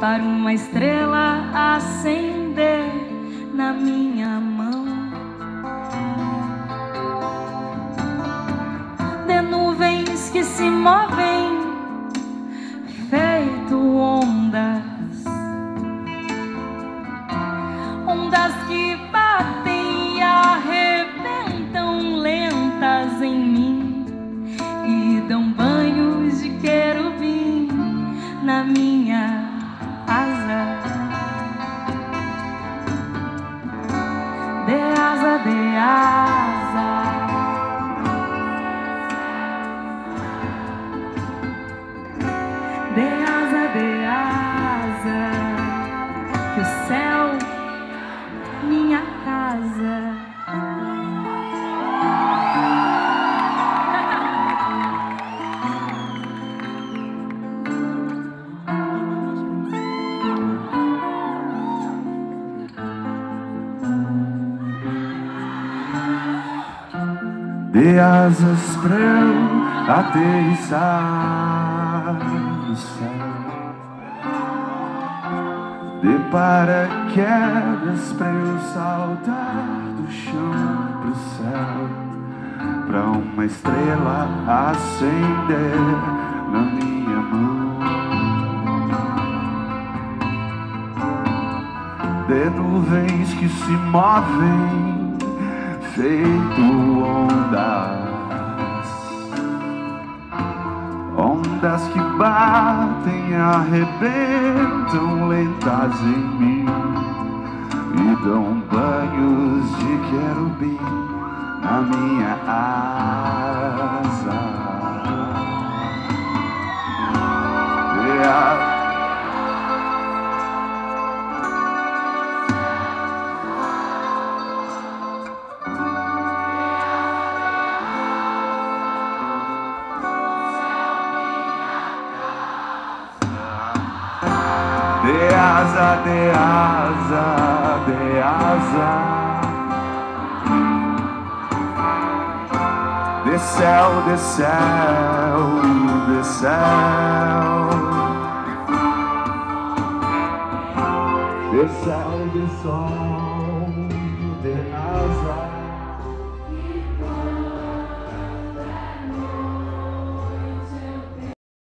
para uma estrela acender na minha mão. De nuvens que se movem feito ondas, ondas que batem e arrebentam lentas em mim e dão banhos de querubim na minha asa. De asa, de asa. De asa, que o céu, minha casa. Dê asas pra eu aterrissar no céu. Dê paraquedas pra eu saltar do chão pro céu, pra uma estrela acender na minha mão. Dê nuvens que se movem feito ondas, ondas que batem e arrebentam lentas em mim e dão banhos de querubim na minha asa. De asa, de asa, de asa. De céu, de céu, de céu. De céu, de sol, de asa.